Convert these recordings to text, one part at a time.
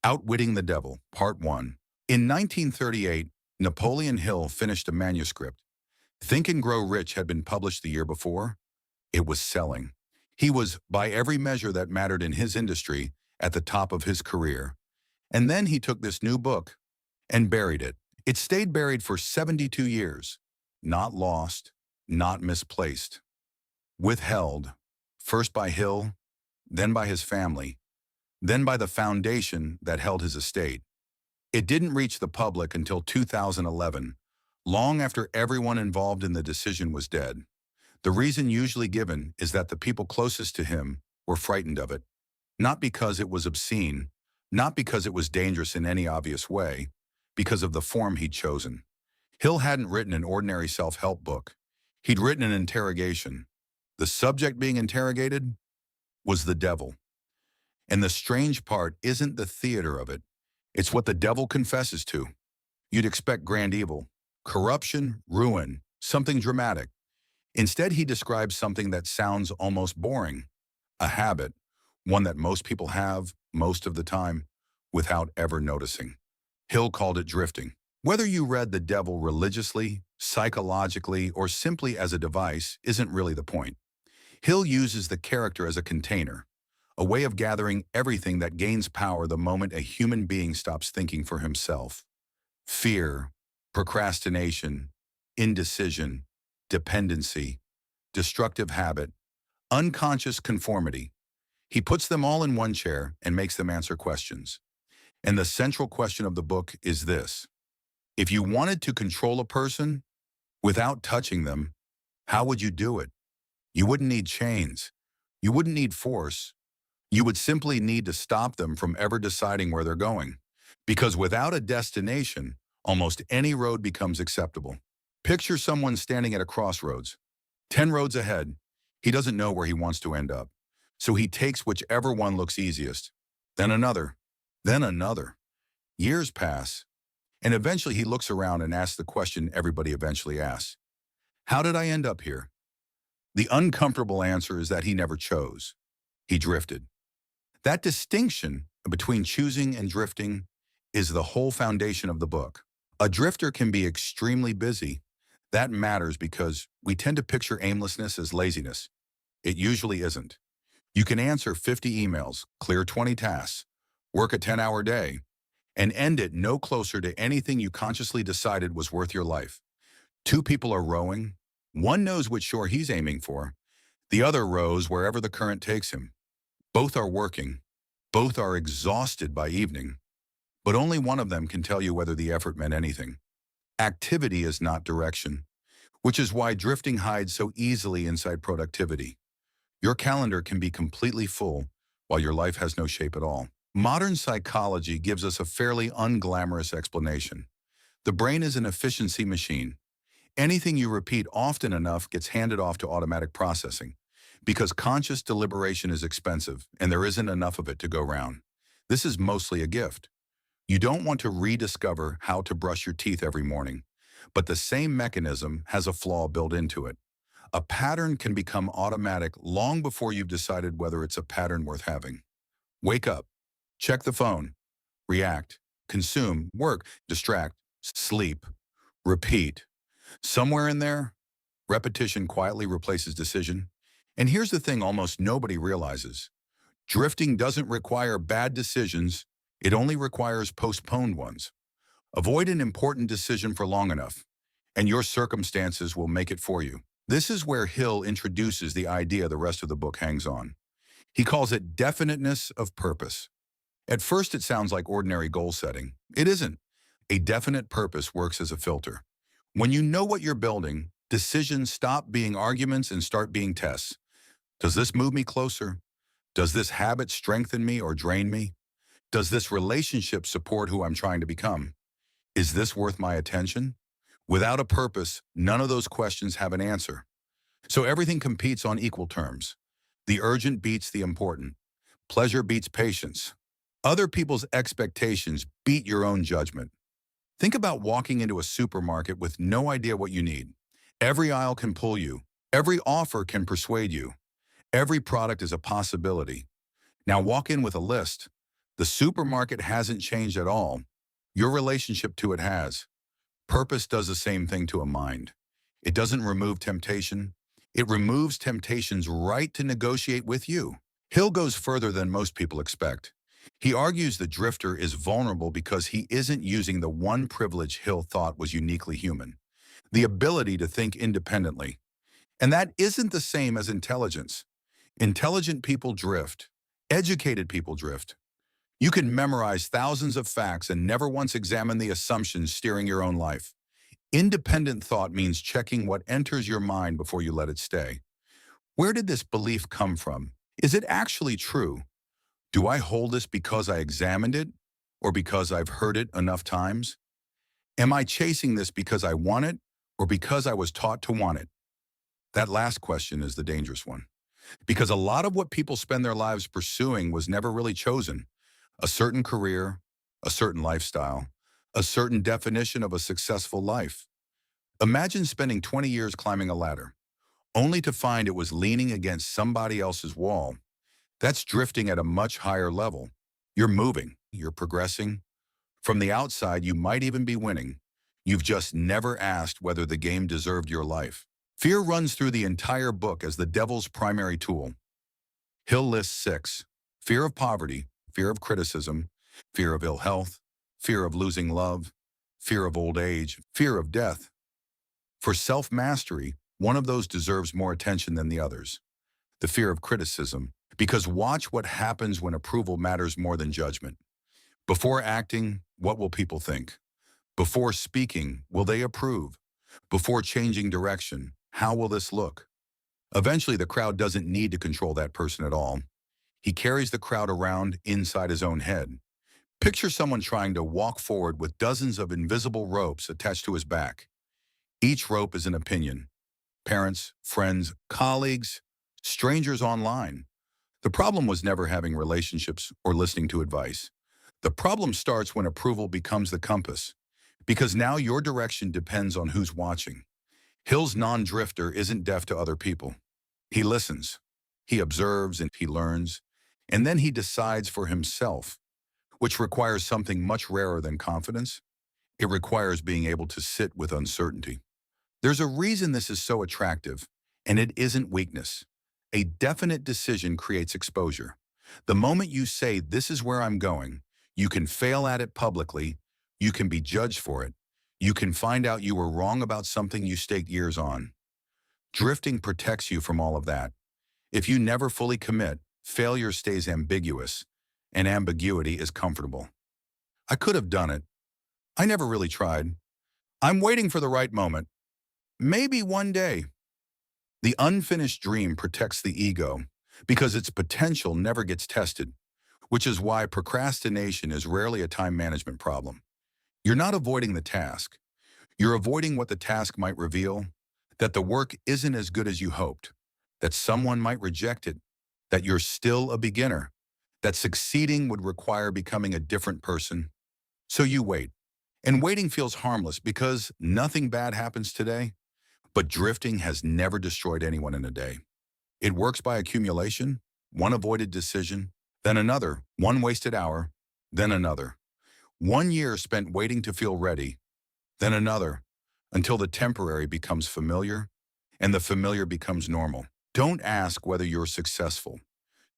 Outwitting the Devil, Part 1. In 1938, Napoleon Hill finished a manuscript. Think and Grow Rich had been published the year before. It was selling. He was, by every measure that mattered in his industry, at the top of his career. And then he took this new book and buried it. It stayed buried for 72 years. Not lost, not misplaced. Withheld, first by Hill, then by his family, then by the foundation that held his estate. It didn't reach the public until 2011, long after everyone involved in the decision was dead. The reason usually given is that the people closest to him were frightened of it, not because it was obscene, not because it was dangerous in any obvious way, because of the form he'd chosen. Hill hadn't written an ordinary self-help book. He'd written an interrogation. The subject being interrogated was the devil. And the strange part isn't the theater of it. It's what the devil confesses to. You'd expect grand evil, corruption, ruin, something dramatic. Instead, he describes something that sounds almost boring. A habit, one that most people have, most of the time, without ever noticing. Hill called it drifting. Whether you read the devil religiously, psychologically, or simply as a device isn't really the point. Hill uses the character as a container, a way of gathering everything that gains power the moment a human being stops thinking for himself. Fear, procrastination, indecision, dependency, destructive habit, unconscious conformity. He puts them all in one chair and makes them answer questions. And the central question of the book is this: if you wanted to control a person without touching them, how would you do it? You wouldn't need chains. You wouldn't need force. You would simply need to stop them from ever deciding where they're going. Because without a destination, almost any road becomes acceptable. Picture someone standing at a crossroads. 10 roads ahead, he doesn't know where he wants to end up. So he takes whichever one looks easiest. Then another. Then another. Years pass. And eventually he looks around and asks the question everybody eventually asks. How did I end up here? The uncomfortable answer is that he never chose. He drifted. That distinction between choosing and drifting is the whole foundation of the book. A drifter can be extremely busy. That matters because we tend to picture aimlessness as laziness. It usually isn't. You can answer 50 emails, clear 20 tasks, work a 10-hour day, and end it no closer to anything you consciously decided was worth your life. Two people are rowing. One knows which shore he's aiming for. The other rows wherever the current takes him. Both are working. Both are exhausted by evening. But only one of them can tell you whether the effort meant anything. Activity is not direction, which is why drifting hides so easily inside productivity. Your calendar can be completely full while your life has no shape at all. Modern psychology gives us a fairly unglamorous explanation. The brain is an efficiency machine. Anything you repeat often enough gets handed off to automatic processing, because conscious deliberation is expensive and there isn't enough of it to go round. This is mostly a gift. You don't want to rediscover how to brush your teeth every morning, but the same mechanism has a flaw built into it. A pattern can become automatic long before you've decided whether it's a pattern worth having. Wake up, check the phone, react, consume, work, distract, sleep, repeat. Somewhere in there, repetition quietly replaces decision. And here's the thing almost nobody realizes. Drifting doesn't require bad decisions. It only requires postponed ones. Avoid an important decision for long enough, and your circumstances will make it for you. This is where Hill introduces the idea the rest of the book hangs on. He calls it definiteness of purpose. At first, it sounds like ordinary goal setting. It isn't. A definite purpose works as a filter. When you know what you're building, decisions stop being arguments and start being tests. Does this move me closer? Does this habit strengthen me or drain me? Does this relationship support who I'm trying to become? Is this worth my attention? Without a purpose, none of those questions have an answer. So everything competes on equal terms. The urgent beats the important. Pleasure beats patience. Other people's expectations beat your own judgment. Think about walking into a supermarket with no idea what you need. Every aisle can pull you. Every offer can persuade you. Every product is a possibility. Now walk in with a list. The supermarket hasn't changed at all. Your relationship to it has. Purpose does the same thing to a mind. It doesn't remove temptation. It removes temptation's right to negotiate with you. Hill goes further than most people expect. He argues the drifter is vulnerable because he isn't using the one privilege Hill thought was uniquely human, the ability to think independently. And that isn't the same as intelligence. Intelligent people drift. Educated people drift. You can memorize thousands of facts and never once examine the assumptions steering your own life. Independent thought means checking what enters your mind before you let it stay. Where did this belief come from? Is it actually true? Do I hold this because I examined it or because I've heard it enough times? Am I chasing this because I want it or because I was taught to want it? That last question is the dangerous one, because a lot of what people spend their lives pursuing was never really chosen. A certain career, a certain lifestyle, a certain definition of a successful life. Imagine spending 20 years climbing a ladder, only to find it was leaning against somebody else's wall. That's drifting at a much higher level. You're moving, you're progressing. From the outside, you might even be winning. You've just never asked whether the game deserved your life. Fear runs through the entire book as the devil's primary tool. Hill lists 6. Fear of poverty, fear of criticism, fear of ill health, fear of losing love, fear of old age, fear of death. For self-mastery, one of those deserves more attention than the others. The fear of criticism, because watch what happens when approval matters more than judgment. Before acting, what will people think? Before speaking, will they approve? Before changing direction, how will this look? Eventually, the crowd doesn't need to control that person at all. He carries the crowd around inside his own head. Picture someone trying to walk forward with dozens of invisible ropes attached to his back. Each rope is an opinion. Parents, friends, colleagues, strangers online. The problem was never having relationships or listening to advice. The problem starts when approval becomes the compass, because now your direction depends on who's watching. Hill's non-drifter isn't deaf to other people. He listens, he observes, and he learns, and then he decides for himself, which requires something much rarer than confidence. It requires being able to sit with uncertainty. There's a reason this is so attractive, and it isn't weakness. A definite decision creates exposure. The moment you say, "This is where I'm going," you can fail at it publicly, you can be judged for it, you can find out you were wrong about something you staked years on. Drifting protects you from all of that. If you never fully commit, failure stays ambiguous, and ambiguity is comfortable. I could have done it. I never really tried. I'm waiting for the right moment. Maybe one day. The unfinished dream protects the ego because its potential never gets tested, which is why procrastination is rarely a time management problem. You're not avoiding the task. You're avoiding what the task might reveal, that the work isn't as good as you hoped, that someone might reject it, that you're still a beginner, that succeeding would require becoming a different person. So you wait. And waiting feels harmless because nothing bad happens today. But drifting has never destroyed anyone in a day. It works by accumulation, one avoided decision, then another, one wasted hour, then another. 1 year spent waiting to feel ready, then another, until the temporary becomes familiar and the familiar becomes normal. Don't ask whether you're successful.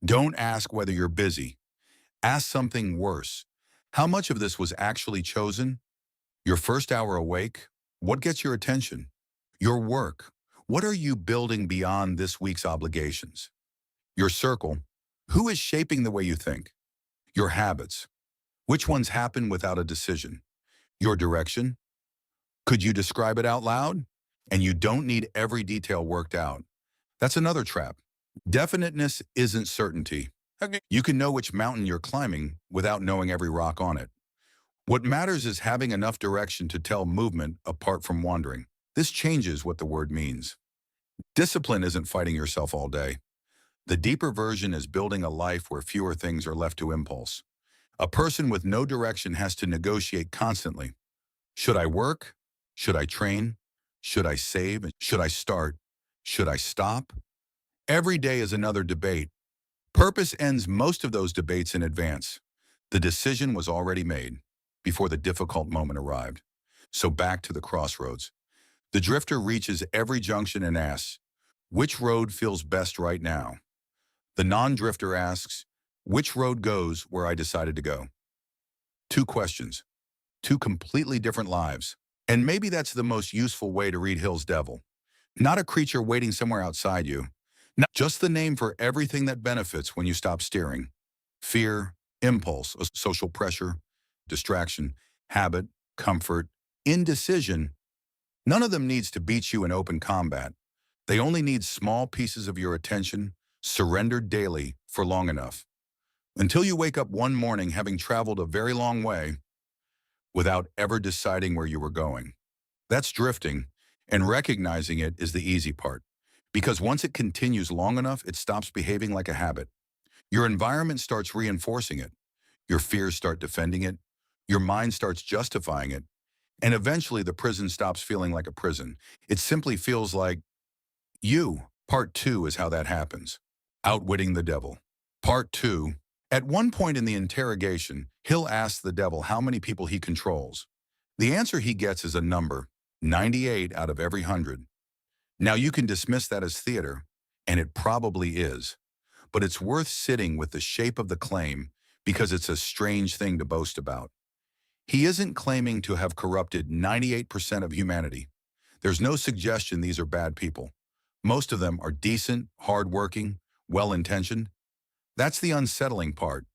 Don't ask whether you're busy. Ask something worse. How much of this was actually chosen? Your first hour awake? What gets your attention? Your work. What are you building beyond this week's obligations? Your circle. Who is shaping the way you think? Your habits. Which ones happen without a decision? Your direction. Could you describe it out loud? And you don't need every detail worked out. That's another trap. Definiteness isn't certainty. Okay. You can know which mountain you're climbing without knowing every rock on it. What matters is having enough direction to tell movement apart from wandering. This changes what the word means. Discipline isn't fighting yourself all day. The deeper version is building a life where fewer things are left to impulse. A person with no direction has to negotiate constantly. Should I work? Should I train? Should I save? Should I start? Should I stop? Every day is another debate. Purpose ends most of those debates in advance. The decision was already made before the difficult moment arrived. So back to the crossroads. The drifter reaches every junction and asks, which road feels best right now? The non-drifter asks, which road goes where I decided to go? Two questions, two completely different lives. And maybe that's the most useful way to read Hill's Devil. Not a creature waiting somewhere outside you. Not just the name for everything that benefits when you stop steering. Fear, impulse, social pressure, distraction, habit, comfort, indecision. None of them needs to beat you in open combat. They only need small pieces of your attention, surrendered daily for long enough. Until you wake up one morning having traveled a very long way without ever deciding where you were going. That's drifting, and recognizing it is the easy part. Because once it continues long enough, it stops behaving like a habit. Your environment starts reinforcing it. Your fears start defending it. Your mind starts justifying it. And eventually the prison stops feeling like a prison. It simply feels like you. Part 2 is how that happens. Outwitting the Devil. Part 2. At one point in the interrogation, Hill asks the devil how many people he controls. The answer he gets is a number, 98 out of every 100. Now you can dismiss that as theater, and it probably is. But it's worth sitting with the shape of the claim because it's a strange thing to boast about. He isn't claiming to have corrupted 98% of humanity. There's no suggestion these are bad people. Most of them are decent, hardworking, well-intentioned. That's the unsettling part.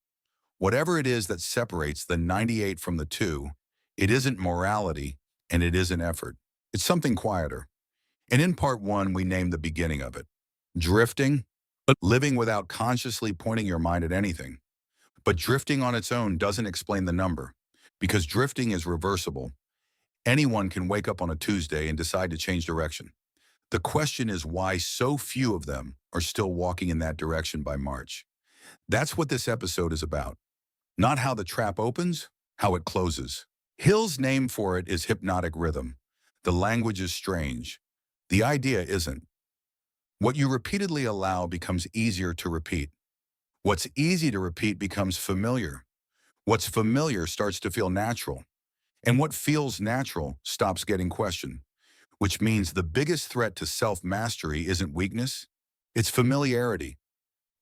Whatever it is that separates the 98 from the 2, it isn't morality and it isn't effort. It's something quieter. And in part 1, we named the beginning of it. Drifting, living without consciously pointing your mind at anything. But drifting on its own doesn't explain the number, because drifting is reversible. Anyone can wake up on a Tuesday and decide to change direction. The question is why so few of them are still walking in that direction by March. That's what this episode is about. Not how the trap opens, how it closes. Hill's name for it is hypnotic rhythm. The language is strange. The idea isn't. What you repeatedly allow becomes easier to repeat. What's easy to repeat becomes familiar. What's familiar starts to feel natural. And what feels natural stops getting questioned. Which means the biggest threat to self-mastery isn't weakness, it's familiarity.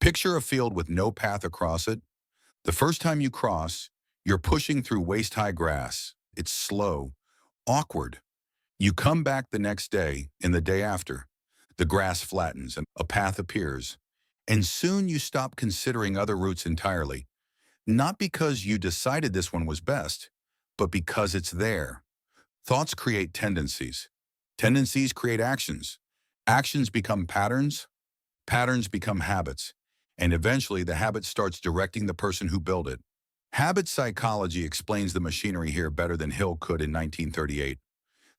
Picture a field with no path across it. The first time you cross, you're pushing through waist-high grass. It's slow, awkward. You come back the next day and the day after. The grass flattens and a path appears. And soon you stop considering other routes entirely. Not because you decided this one was best, but because it's there. Thoughts create tendencies. Tendencies create actions. Actions become patterns. Patterns become habits. And eventually the habit starts directing the person who built it. Habit psychology explains the machinery here better than Hill could in 1938.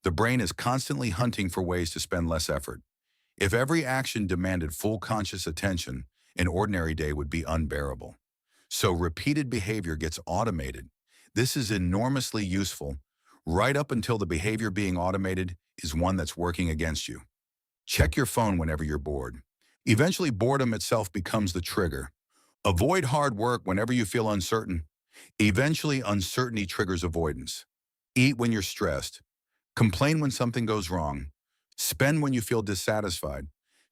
The brain is constantly hunting for ways to spend less effort. If every action demanded full conscious attention, an ordinary day would be unbearable. So repeated behavior gets automated. This is enormously useful, right up until the behavior being automated is one that's working against you. Check your phone whenever you're bored. Eventually, boredom itself becomes the trigger. Avoid hard work whenever you feel uncertain. Eventually, uncertainty triggers avoidance. Eat when you're stressed. Complain when something goes wrong. Spend when you feel dissatisfied.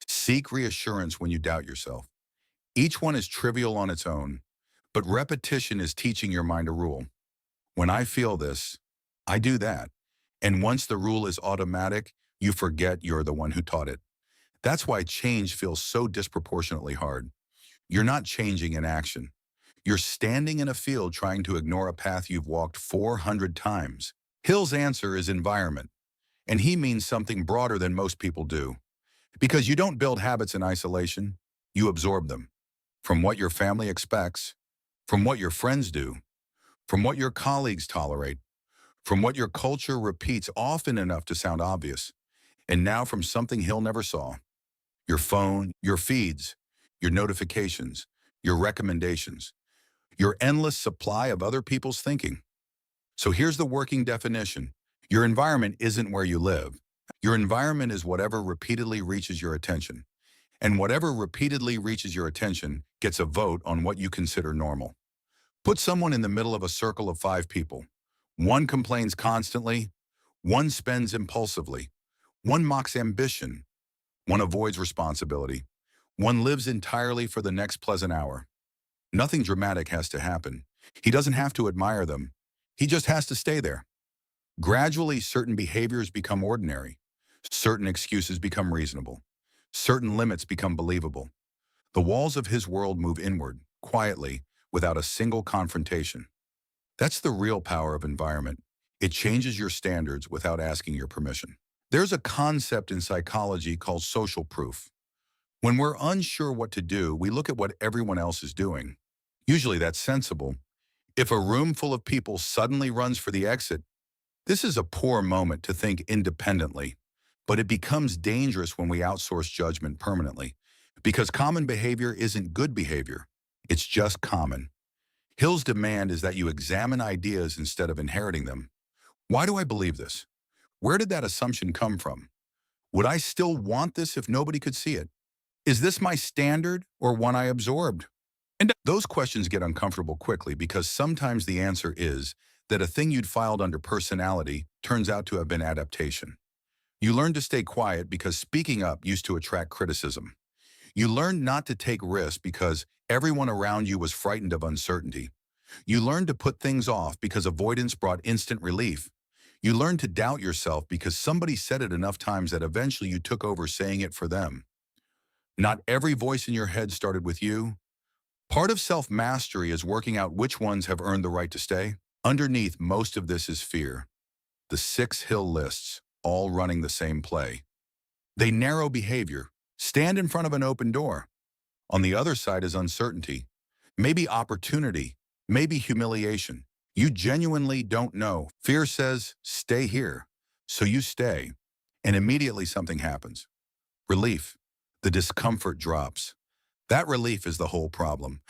Seek reassurance when you doubt yourself. Each one is trivial on its own, but repetition is teaching your mind a rule. When I feel this, I do that. And once the rule is automatic, you forget you're the one who taught it. That's why change feels so disproportionately hard. You're not changing in action. You're standing in a field trying to ignore a path you've walked 400 times. Hill's answer is environment, and he means something broader than most people do. Because you don't build habits in isolation, you absorb them. From what your family expects, from what your friends do, from what your colleagues tolerate, from what your culture repeats often enough to sound obvious, and now from something Hill never saw. Your phone, your feeds, your notifications, your recommendations, your endless supply of other people's thinking. So here's the working definition. Your environment isn't where you live. Your environment is whatever repeatedly reaches your attention. And whatever repeatedly reaches your attention gets a vote on what you consider normal. Put someone in the middle of a circle of 5 people. One complains constantly, one spends impulsively, one mocks ambition, one avoids responsibility, one lives entirely for the next pleasant hour. Nothing dramatic has to happen. He doesn't have to admire them. He just has to stay there. Gradually, certain behaviors become ordinary. Certain excuses become reasonable. Certain limits become believable. The walls of his world move inward, quietly, without a single confrontation. That's the real power of environment. It changes your standards without asking your permission. There's a concept in psychology called social proof. When we're unsure what to do, we look at what everyone else is doing. Usually that's sensible. If a room full of people suddenly runs for the exit, this is a poor moment to think independently. But it becomes dangerous when we outsource judgment permanently, because common behavior isn't good behavior. It's just common. Hill's demand is that you examine ideas instead of inheriting them. Why do I believe this? Where did that assumption come from? Would I still want this if nobody could see it? Is this my standard or one I absorbed? And those questions get uncomfortable quickly because sometimes the answer is that a thing you'd filed under personality turns out to have been adaptation. You learned to stay quiet because speaking up used to attract criticism. You learned not to take risks because everyone around you was frightened of uncertainty. You learned to put things off because avoidance brought instant relief. You learned to doubt yourself because somebody said it enough times that eventually you took over saying it for them. Not every voice in your head started with you. Part of self-mastery is working out which ones have earned the right to stay. Underneath most of this is fear. The 6 Hill lists, all running the same play. They narrow behavior. Stand in front of an open door. On the other side is uncertainty. Maybe opportunity. Maybe humiliation. You genuinely don't know. Fear says, stay here. So you stay. And immediately something happens. Relief. The discomfort drops. That relief is the whole problem.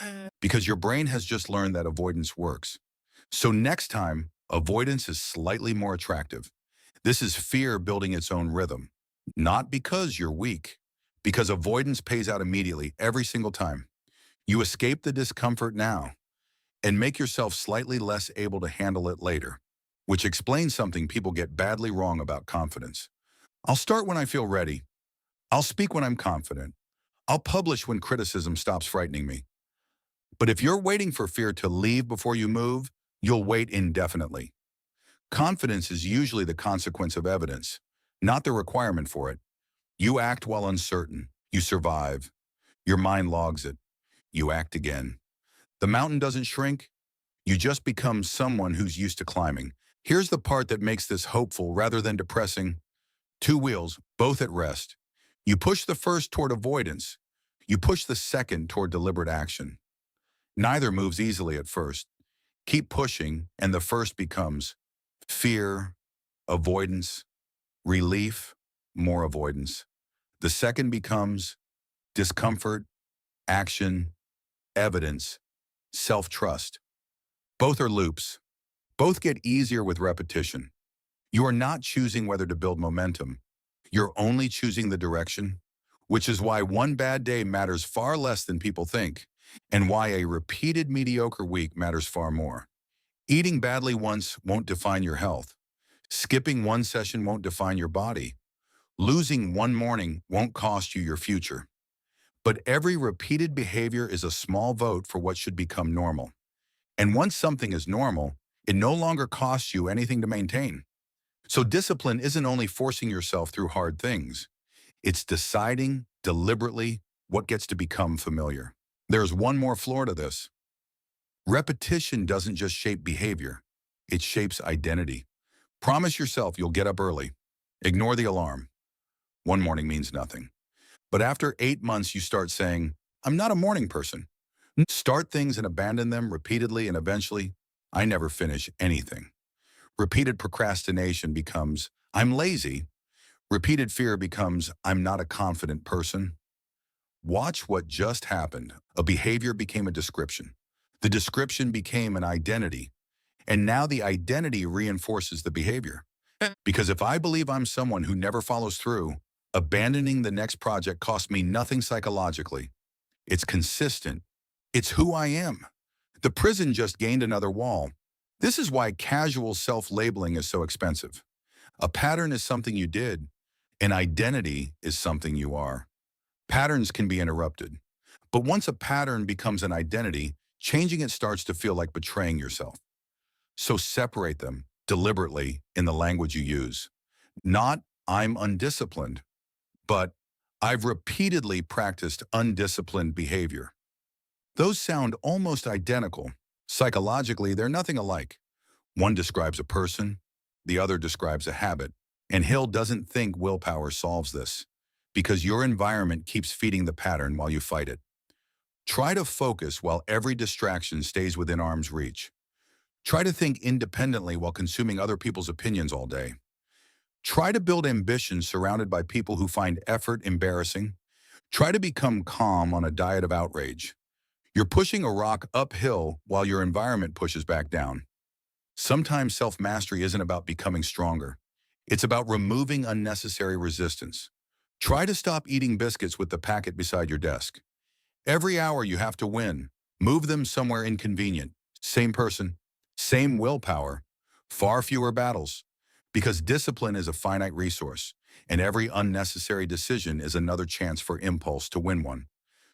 Because your brain has just learned that avoidance works. So next time, avoidance is slightly more attractive. This is fear building its own rhythm. Not because you're weak. Because avoidance pays out immediately, every single time. You escape the discomfort now and make yourself slightly less able to handle it later, which explains something people get badly wrong about confidence. I'll start when I feel ready. I'll speak when I'm confident. I'll publish when criticism stops frightening me. But if you're waiting for fear to leave before you move, you'll wait indefinitely. Confidence is usually the consequence of evidence, not the requirement for it. You act while uncertain. You survive. Your mind logs it. You act again. The mountain doesn't shrink. You just become someone who's used to climbing. Here's the part that makes this hopeful rather than depressing. 2 wheels, both at rest. You push the first toward avoidance. You push the second toward deliberate action. Neither moves easily at first. Keep pushing, and the first becomes fear, avoidance, relief, more avoidance. The second becomes discomfort, action, evidence, self-trust. Both are loops. Both get easier with repetition. You are not choosing whether to build momentum. You're only choosing the direction, which is why one bad day matters far less than people think, and why a repeated mediocre week matters far more. Eating badly once won't define your health. Skipping one session won't define your body. Losing one morning won't cost you your future. But every repeated behavior is a small vote for what should become normal. And once something is normal, it no longer costs you anything to maintain. So discipline isn't only forcing yourself through hard things. It's deciding deliberately what gets to become familiar. There's one more floor to this. Repetition doesn't just shape behavior. It shapes identity. Promise yourself you'll get up early. Ignore the alarm. One morning means nothing. But after 8 months, you start saying, I'm not a morning person. Start things and abandon them repeatedly, and eventually, I never finish anything. Repeated procrastination becomes, I'm lazy. Repeated fear becomes, I'm not a confident person. Watch what just happened. A behavior became a description. The description became an identity. And now the identity reinforces the behavior. Because if I believe I'm someone who never follows through, abandoning the next project costs me nothing psychologically. It's consistent. It's who I am. The prison just gained another wall. This is why casual self-labeling is so expensive. A pattern is something you did. An identity is something you are. Patterns can be interrupted. But once a pattern becomes an identity, changing it starts to feel like betraying yourself. So separate them deliberately in the language you use. Not, I'm undisciplined, but I've repeatedly practiced undisciplined behavior. Those sound almost identical. Psychologically, they're nothing alike. One describes a person, the other describes a habit. And Hill doesn't think willpower solves this, because your environment keeps feeding the pattern while you fight it. Try to focus while every distraction stays within arm's reach. Try to think independently while consuming other people's opinions all day. Try to build ambition surrounded by people who find effort embarrassing. Try to become calm on a diet of outrage. You're pushing a rock uphill while your environment pushes back down. Sometimes self-mastery isn't about becoming stronger. It's about removing unnecessary resistance. Try to stop eating biscuits with the packet beside your desk. Every hour you have to win. Move them somewhere inconvenient. Same person, same willpower, far fewer battles. Because discipline is a finite resource, and every unnecessary decision is another chance for impulse to win one.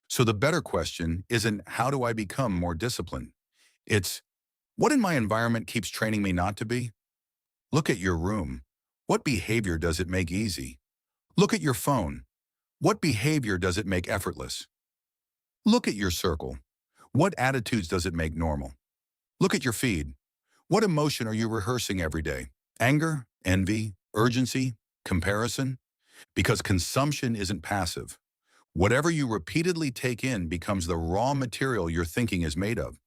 So the better question isn't, how do I become more disciplined? It's, what in my environment keeps training me not to be? Look at your room. What behavior does it make easy? Look at your phone. What behavior does it make effortless? Look at your circle. What attitudes does it make normal? Look at your feed. What emotion are you rehearsing every day? Anger, envy, urgency, comparison? Because consumption isn't passive. Whatever you repeatedly take in becomes the raw material your thinking is made of.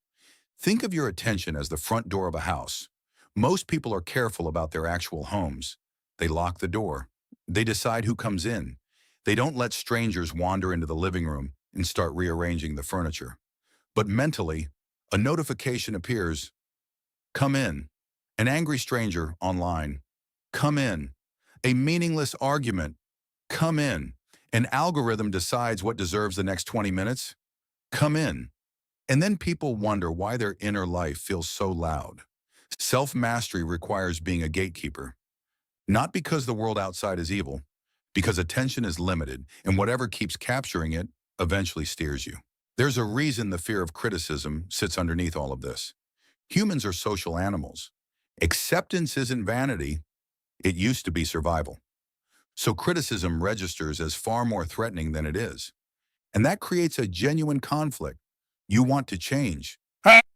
Think of your attention as the front door of a house. Most people are careful about their actual homes. They lock the door. They decide who comes in. They don't let strangers wander into the living room and start rearranging the furniture. But mentally, a notification appears. Come in. An angry stranger online. Come in. A meaningless argument. Come in. An algorithm decides what deserves the next 20 minutes. Come in. And then people wonder why their inner life feels so loud. Self-mastery requires being a gatekeeper. Not because the world outside is evil, because attention is limited, and whatever keeps capturing it eventually steers you. There's a reason the fear of criticism sits underneath all of this. Humans are social animals. Acceptance isn't vanity. It used to be survival. So criticism registers as far more threatening than it is. And that creates a genuine conflict. You want to change,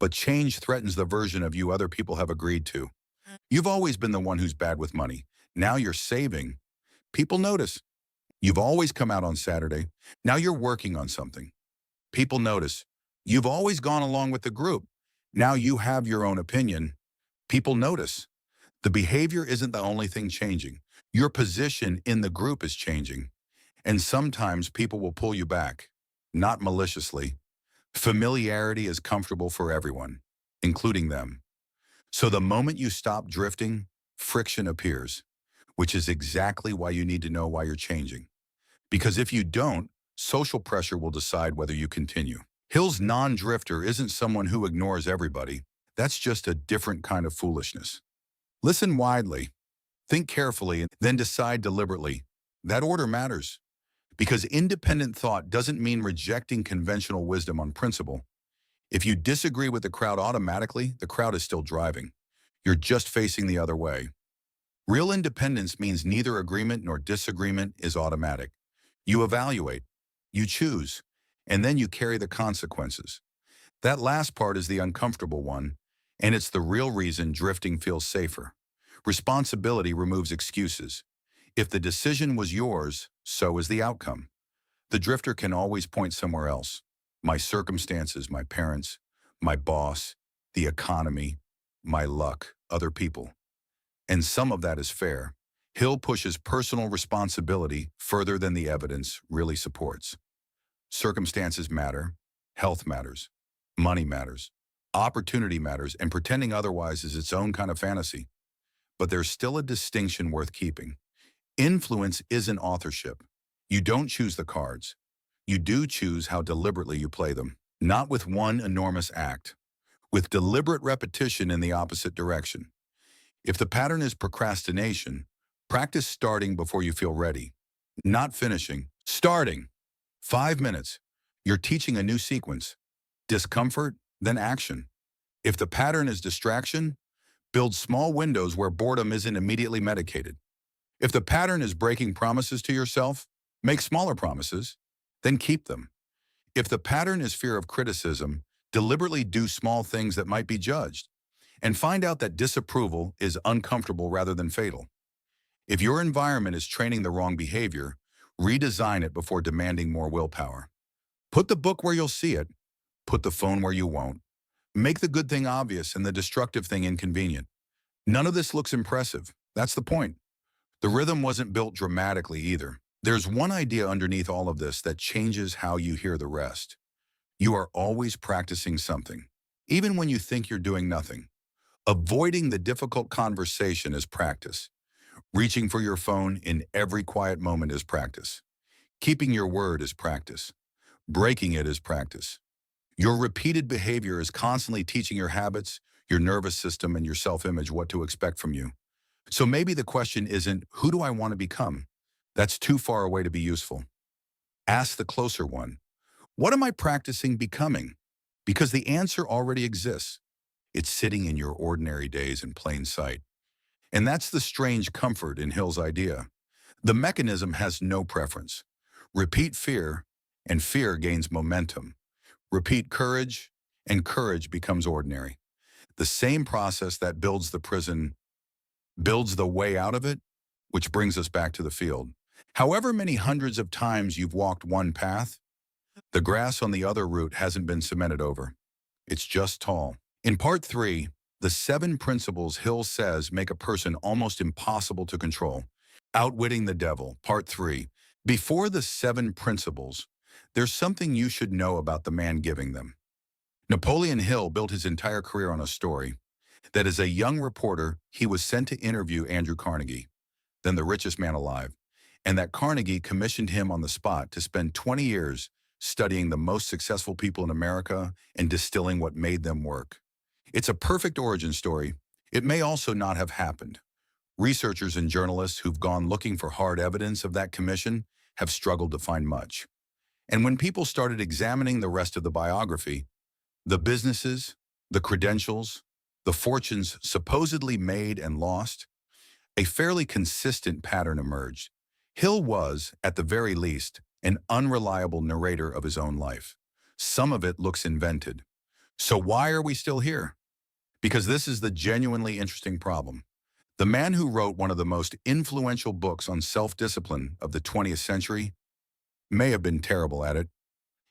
but change threatens the version of you other people have agreed to. You've always been the one who's bad with money. Now you're saving. People notice. You've always come out on Saturday. Now you're working on something. People notice. You've always gone along with the group. Now you have your own opinion. People notice. The behavior isn't the only thing changing. Your position in the group is changing. And sometimes people will pull you back, not maliciously. Familiarity is comfortable for everyone, including them. So the moment you stop drifting, friction appears, which is exactly why you need to know why you're changing. Because if you don't, social pressure will decide whether you continue. Hill's non-drifter isn't someone who ignores everybody. That's just a different kind of foolishness. Listen widely, think carefully, and then decide deliberately. That order matters. Because independent thought doesn't mean rejecting conventional wisdom on principle. If you disagree with the crowd automatically, the crowd is still driving. You're just facing the other way. Real independence means neither agreement nor disagreement is automatic. You evaluate, you choose, and then you carry the consequences. That last part is the uncomfortable one, and it's the real reason drifting feels safer. Responsibility removes excuses. If the decision was yours, so is the outcome. The drifter can always point somewhere else. My circumstances, my parents, my boss, the economy, my luck, other people. And some of that is fair. Hill pushes personal responsibility further than the evidence really supports. Circumstances matter, health matters, money matters, opportunity matters, and pretending otherwise is its own kind of fantasy. But there's still a distinction worth keeping. Influence isn't authorship. You don't choose the cards. You do choose how deliberately you play them. Not with one enormous act, with deliberate repetition in the opposite direction. If the pattern is procrastination, practice starting before you feel ready. Not finishing, starting. 5 minutes. You're teaching a new sequence. Discomfort, then action. If the pattern is distraction, build small windows where boredom isn't immediately medicated. If the pattern is breaking promises to yourself, make smaller promises, then keep them. If the pattern is fear of criticism, deliberately do small things that might be judged, and find out that disapproval is uncomfortable rather than fatal. If your environment is training the wrong behavior, redesign it before demanding more willpower. Put the book where you'll see it. Put the phone where you won't. Make the good thing obvious and the destructive thing inconvenient. None of this looks impressive. That's the point. The rhythm wasn't built dramatically either. There's one idea underneath all of this that changes how you hear the rest. You are always practicing something, even when you think you're doing nothing. Avoiding the difficult conversation is practice. Reaching for your phone in every quiet moment is practice. Keeping your word is practice. Breaking it is practice. Your repeated behavior is constantly teaching your habits, your nervous system, and your self-image what to expect from you. So maybe the question isn't, who do I want to become? That's too far away to be useful. Ask the closer one. What am I practicing becoming? Because the answer already exists. It's sitting in your ordinary days in plain sight. And that's the strange comfort in Hill's idea. The mechanism has no preference. Repeat fear, and fear gains momentum. Repeat courage, and courage becomes ordinary. The same process that builds the prison builds the way out of it, which brings us back to the field. However many hundreds of times you've walked one path, the grass on the other route hasn't been cemented over. It's just tall. In part 3, the 7 principles Hill says make a person almost impossible to control. Outwitting the Devil, part 3. Before the 7 principles, there's something you should know about the man giving them. Napoleon Hill built his entire career on a story that as a young reporter, he was sent to interview Andrew Carnegie, then the richest man alive, and that Carnegie commissioned him on the spot to spend 20 years studying the most successful people in America and distilling what made them work. It's a perfect origin story. It may also not have happened. Researchers and journalists who've gone looking for hard evidence of that commission have struggled to find much. And when people started examining the rest of the biography, the businesses, the credentials, the fortunes supposedly made and lost, a fairly consistent pattern emerged. Hill was, at the very least, an unreliable narrator of his own life. Some of it looks invented. So why are we still here? Because this is the genuinely interesting problem. The man who wrote one of the most influential books on self-discipline of the 20th century may have been terrible at it,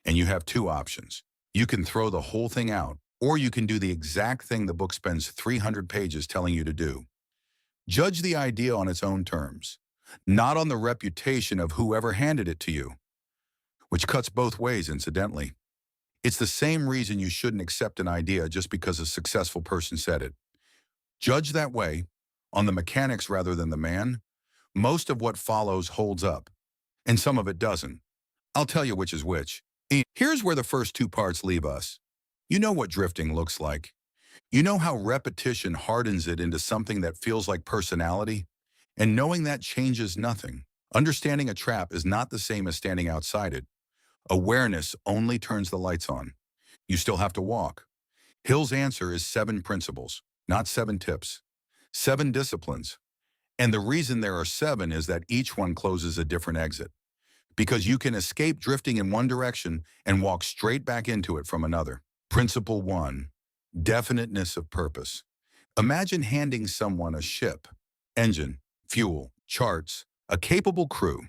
and you have 2 options. You can throw the whole thing out, or you can do the exact thing the book spends 300 pages telling you to do. Judge the idea on its own terms, not on the reputation of whoever handed it to you, which cuts both ways, incidentally. It's the same reason you shouldn't accept an idea just because a successful person said it. Judge that way, on the mechanics rather than the man. Most of what follows holds up, and some of it doesn't. I'll tell you which is which. Here's where the first 2 parts leave us. You know what drifting looks like. You know how repetition hardens it into something that feels like personality, and knowing that changes nothing. Understanding a trap is not the same as standing outside it. Awareness only turns the lights on. You still have to walk. Hill's answer is 7 principles, not 7 tips. 7 disciplines. And the reason there are 7 is that each one closes a different exit. Because you can escape drifting in one direction and walk straight back into it from another. Principle 1. Definiteness of purpose. Imagine handing someone a ship, engine, fuel, charts, a capable crew.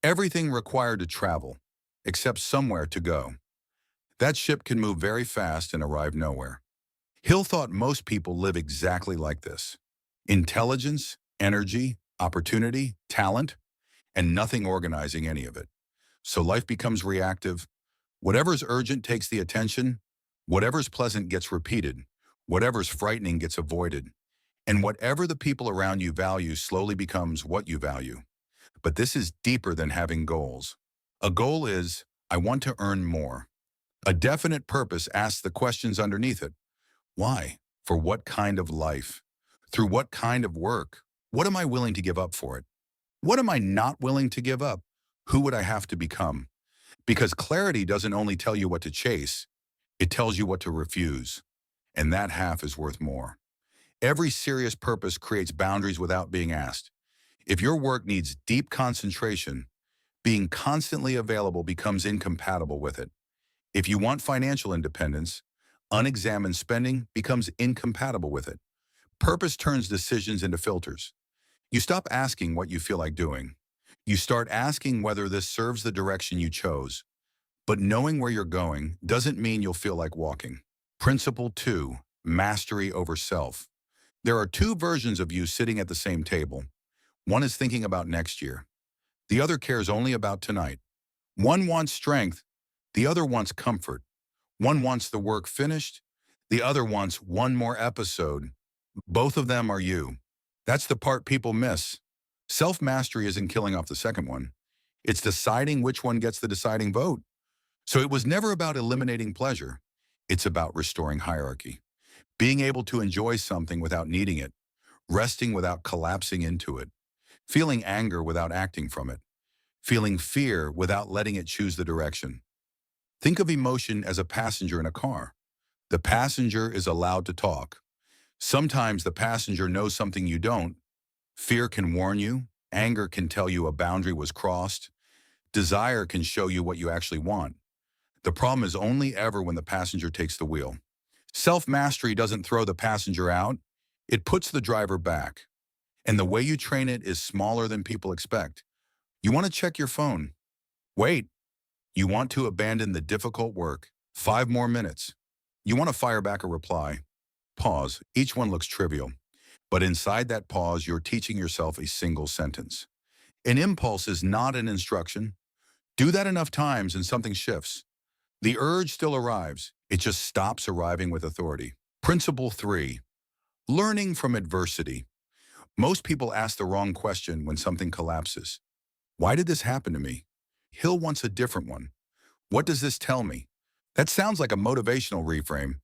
Everything required to travel, except somewhere to go. That ship can move very fast and arrive nowhere. Hill thought most people live exactly like this. Intelligence, energy, opportunity, talent, and nothing organizing any of it. So life becomes reactive. Whatever's urgent takes the attention. Whatever's pleasant gets repeated. Whatever's frightening gets avoided. And whatever the people around you value slowly becomes what you value. But this is deeper than having goals. A goal is, I want to earn more. A definite purpose asks the questions underneath it. Why? For what kind of life? Through what kind of work? What am I willing to give up for it? What am I not willing to give up? Who would I have to become? Because clarity doesn't only tell you what to chase, it tells you what to refuse. And that half is worth more. Every serious purpose creates boundaries without being asked. If your work needs deep concentration, being constantly available becomes incompatible with it. If you want financial independence, unexamined spending becomes incompatible with it. Purpose turns decisions into filters. You stop asking what you feel like doing. You start asking whether this serves the direction you chose. But knowing where you're going doesn't mean you'll feel like walking. Principle 2, mastery over self. There are two versions of you sitting at the same table. One is thinking about next year. The other cares only about tonight. One wants strength. The other wants comfort. One wants the work finished. The other wants one more episode. Both of them are you. That's the part people miss. Self-mastery isn't killing off the second one. It's deciding which one gets the deciding vote. So it was never about eliminating pleasure. It's about restoring hierarchy. Being able to enjoy something without needing it. Resting without collapsing into it. Feeling anger without acting from it. Feeling fear without letting it choose the direction. Think of emotion as a passenger in a car. The passenger is allowed to talk. Sometimes the passenger knows something you don't. Fear can warn you. Anger can tell you a boundary was crossed. Desire can show you what you actually want. The problem is only ever when the passenger takes the wheel. Self-mastery doesn't throw the passenger out. It puts the driver back. And the way you train it is smaller than people expect. You want to check your phone. Wait. You want to abandon the difficult work. 5 more minutes. You want to fire back a reply. Pause. Each one looks trivial. But inside that pause, you're teaching yourself a single sentence. An impulse is not an instruction. Do that enough times and something shifts. The urge still arrives. It just stops arriving with authority. Principle 3. Learning from adversity. Most people ask the wrong question when something collapses. Why did this happen to me? Hill wants a different one. What does this tell me? That sounds like a motivational reframe.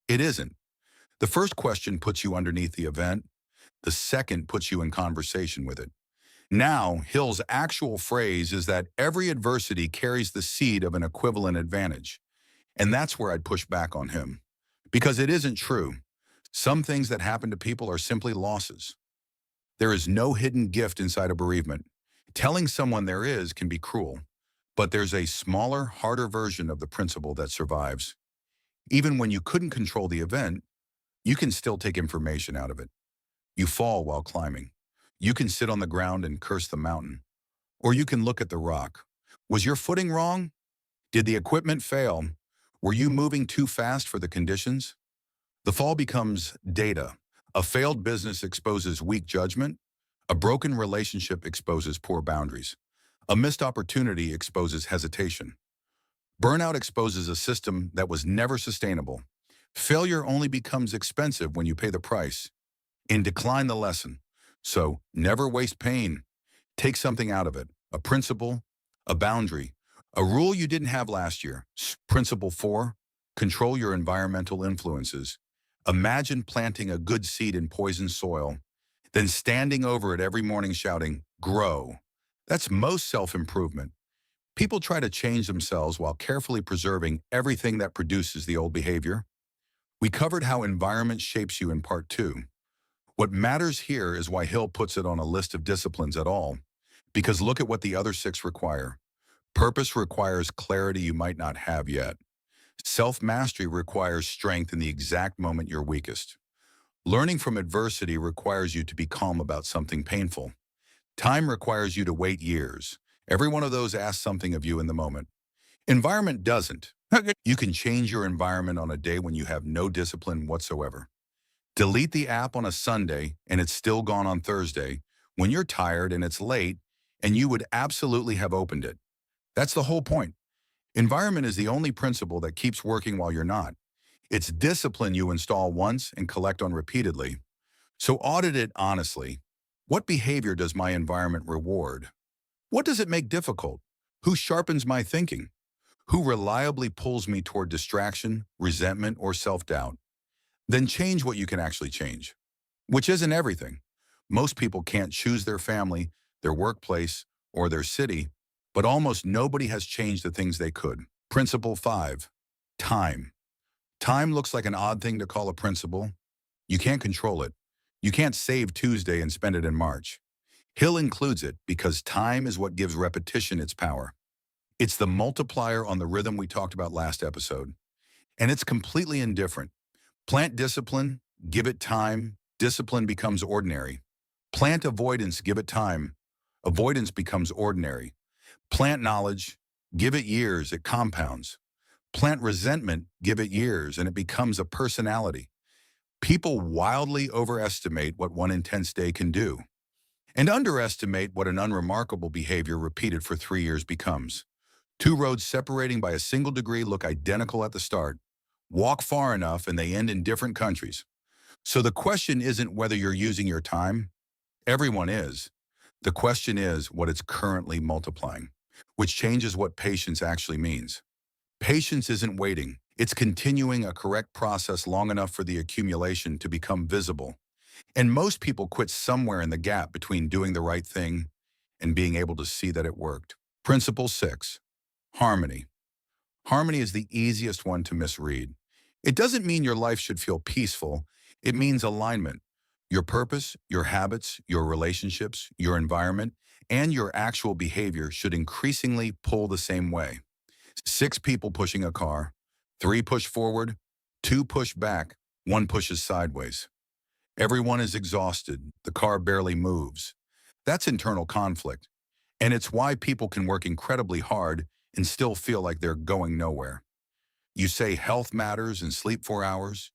It isn't. The first question puts you underneath the event. The second puts you in conversation with it. Now, Hill's actual phrase is that every adversity carries the seed of an equivalent advantage. And that's where I'd push back on him. Because it isn't true. Some things that happen to people are simply losses. There is no hidden gift inside a bereavement. Telling someone there is can be cruel. But there's a smaller, harder version of the principle that survives. Even when you couldn't control the event, you can still take information out of it. You fall while climbing. You can sit on the ground and curse the mountain. Or you can look at the rock. Was your footing wrong? Did the equipment fail? Were you moving too fast for the conditions? The fall becomes data. A failed business exposes weak judgment. A broken relationship exposes poor boundaries. A missed opportunity exposes hesitation. Burnout exposes a system that was never sustainable. Failure only becomes expensive when you pay the price. In decline the lesson. So never waste pain. Take something out of it. A principle, a boundary, a rule you didn't have last year. Principle 4, control your environmental influences. Imagine planting a good seed in poisoned soil, then standing over it every morning shouting, grow. That's most self-improvement. People try to change themselves while carefully preserving everything that produces the old behavior. We covered how environment shapes you in part 2. What matters here is why Hill puts it on a list of disciplines at all. Because look at what the other 6 require. Purpose requires clarity you might not have yet. Self-mastery requires strength in the exact moment you're weakest. Learning from adversity requires you to be calm about something painful. Time requires you to wait years. Every one of those asks something of you in the moment. Environment doesn't. You can change your environment on a day when you have no discipline whatsoever. Delete the app on a Sunday and it's still gone on Thursday, when you're tired and it's late, and you would absolutely have opened it. That's the whole point. Environment is the only principle that keeps working while you're not. It's discipline you install once and collect on repeatedly. So audit it honestly. What behavior does my environment reward? What does it make difficult? Who sharpens my thinking? Who reliably pulls me toward distraction, resentment, or self-doubt? Then change what you can actually change, which isn't everything. Most people can't choose their family, their workplace, or their city, but almost nobody has changed the things they could. Principle 5, time. Time looks like an odd thing to call a principle. You can't control it. You can't save Tuesday and spend it in March. Hill includes it because time is what gives repetition its power. It's the multiplier on the rhythm we talked about last episode. And it's completely indifferent. Plant discipline, give it time, discipline becomes ordinary. Plant avoidance, give it time, avoidance becomes ordinary. Plant knowledge, give it years, it compounds. Plant resentment, give it years, and it becomes a personality. People wildly overestimate what one intense day can do, and underestimate what an unremarkable behavior repeated for 3 years becomes. Two roads separating by a single degree look identical at the start. Walk far enough and they end in different countries. So the question isn't whether you're using your time. Everyone is. The question is what it's currently multiplying, which changes what patience actually means. Patience isn't waiting. It's continuing a correct process long enough for the accumulation to become visible. And most people quit somewhere in the gap between doing the right thing and being able to see that it worked. Principle 6, harmony. Harmony is the easiest one to misread. It doesn't mean your life should feel peaceful. It means alignment. Your purpose, your habits, your relationships, your environment, and your actual behavior should increasingly pull the same way. 6 people pushing a car, 3 push forward, 2 push back, 1 pushes sideways. Everyone is exhausted. The car barely moves. That's internal conflict. And it's why people can work incredibly hard and still feel like they're going nowhere. You say health matters and sleep 4 hours.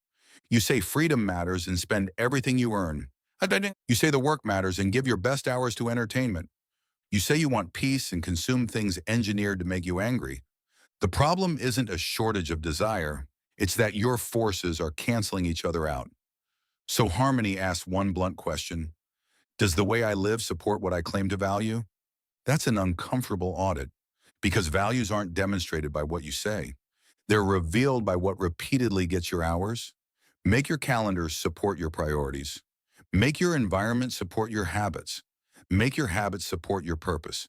You say freedom matters and spend everything you earn. You say the work matters and give your best hours to entertainment. You say you want peace and consume things engineered to make you angry. The problem isn't a shortage of desire. It's that your forces are canceling each other out. So Harmony asks one blunt question. Does the way I live support what I claim to value? That's an uncomfortable audit, because values aren't demonstrated by what you say. They're revealed by what repeatedly gets your hours. Make your calendar support your priorities. Make your environment support your habits. Make your habits support your purpose.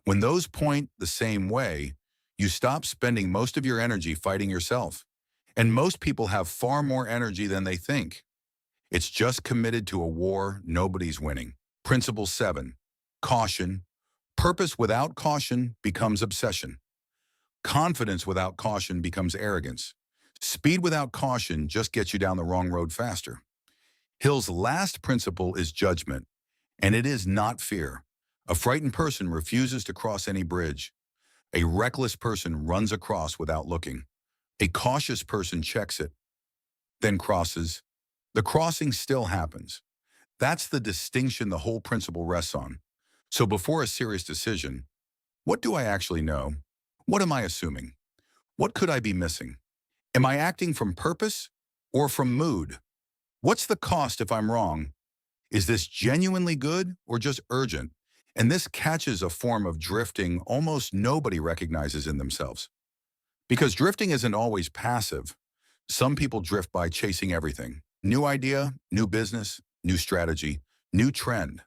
When those point the same way, you stop spending most of your energy fighting yourself. And most people have far more energy than they think. It's just committed to a war nobody's winning. Principle 7, caution. Purpose without caution becomes obsession. Confidence without caution becomes arrogance. Speed without caution just gets you down the wrong road faster. Hill's last principle is judgment, and it is not fear. A frightened person refuses to cross any bridge. A reckless person runs across without looking. A cautious person checks it, then crosses. The crossing still happens. That's the distinction the whole principle rests on. So before a serious decision, what do I actually know? What am I assuming? What could I be missing? Am I acting from purpose or from mood? What's the cost if I'm wrong? Is this genuinely good or just urgent? And this catches a form of drifting almost nobody recognizes in themselves. Because drifting isn't always passive. Some people drift by chasing everything. New idea, new business, new strategy, new trend.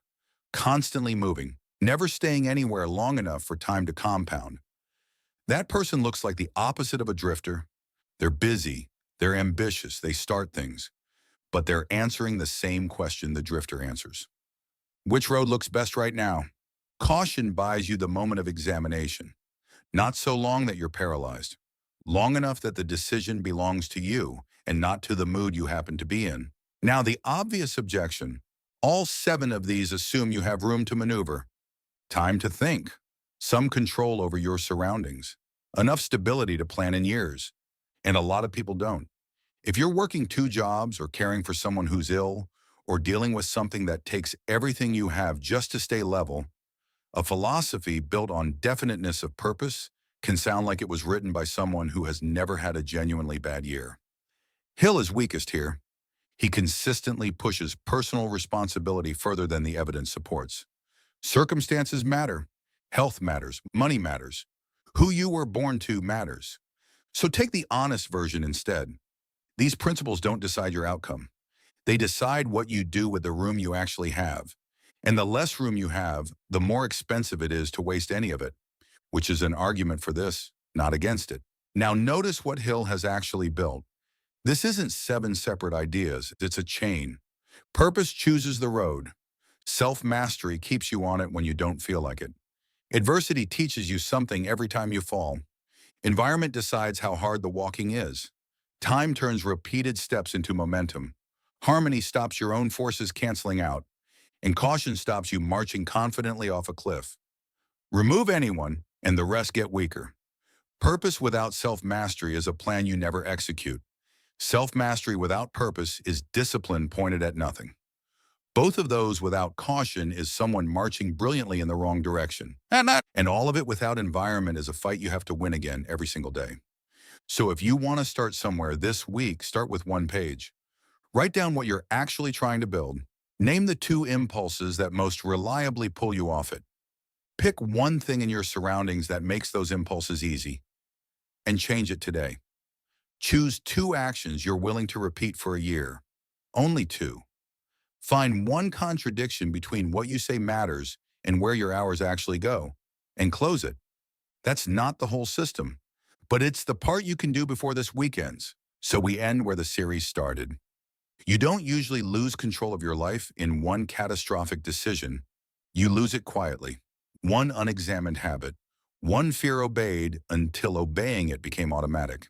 Constantly moving, never staying anywhere long enough for time to compound. That person looks like the opposite of a drifter. They're busy, they're ambitious, they start things, but they're answering the same question the drifter answers. Which road looks best right now? Caution buys you the moment of examination. Not so long that you're paralyzed. Long enough that the decision belongs to you and not to the mood you happen to be in. Now, the obvious objection. All 7 of these assume you have room to maneuver. Time to think. Some control over your surroundings. Enough stability to plan in years. And a lot of people don't. If you're working 2 jobs or caring for someone who's ill or dealing with something that takes everything you have just to stay level, a philosophy built on definiteness of purpose can sound like it was written by someone who has never had a genuinely bad year. Hill is weakest here. He consistently pushes personal responsibility further than the evidence supports. Circumstances matter. Health matters. Money matters. Who you were born to matters. So take the honest version instead. These principles don't decide your outcome. They decide what you do with the room you actually have. And the less room you have, the more expensive it is to waste any of it, which is an argument for this, not against it. Now notice what Hill has actually built. This isn't 7 separate ideas, it's a chain. Purpose chooses the road. Self-mastery keeps you on it when you don't feel like it. Adversity teaches you something every time you fall. Environment decides how hard the walking is. Time turns repeated steps into momentum. Harmony stops your own forces canceling out, and caution stops you marching confidently off a cliff. Remove anyone, and the rest get weaker. Purpose without self-mastery is a plan you never execute. Self-mastery without purpose is discipline pointed at nothing. Both of those without caution is someone marching brilliantly in the wrong direction. And all of it without environment is a fight you have to win again every single day. So if you want to start somewhere this week, start with 1 page. Write down what you're actually trying to build. Name the 2 impulses that most reliably pull you off it. Pick one thing in your surroundings that makes those impulses easy, and change it today. Choose 2 actions you're willing to repeat for a year. Only 2. Find one contradiction between what you say matters and where your hours actually go, and close it. That's not the whole system, but it's the part you can do before this week ends. So we end where the series started. You don't usually lose control of your life in one catastrophic decision. You lose it quietly. One unexamined habit. One fear obeyed until obeying it became automatic.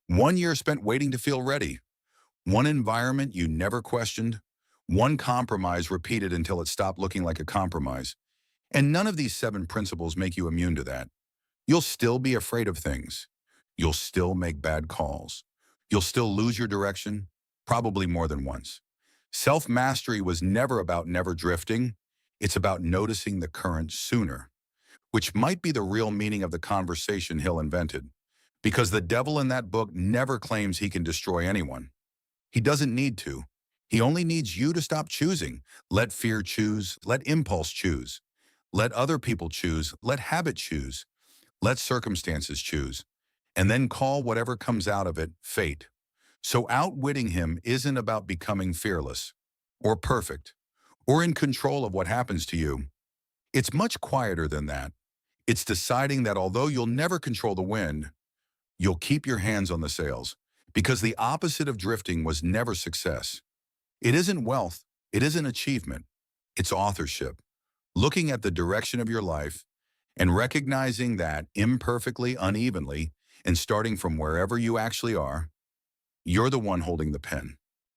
1 year spent waiting to feel ready. One environment you never questioned. One compromise repeated until it stopped looking like a compromise. And none of these 7 principles make you immune to that. You'll still be afraid of things. You'll still make bad calls. You'll still lose your direction, probably more than once. Self-mastery was never about never drifting. It's about noticing the current sooner, which might be the real meaning of the conversation Hill invented. Because the devil in that book never claims he can destroy anyone. He doesn't need to. He only needs you to stop choosing. Let fear choose. Let impulse choose. Let other people choose. Let habit choose. Let circumstances choose. And then call whatever comes out of it fate. So outwitting him isn't about becoming fearless, or perfect, or in control of what happens to you. It's much quieter than that. It's deciding that although you'll never control the wind, you'll keep your hands on the sails. Because the opposite of drifting was never success. It isn't wealth. It isn't achievement. It's authorship. Looking at the direction of your life and recognizing that imperfectly, unevenly, and starting from wherever you actually are, you're the one holding the pen.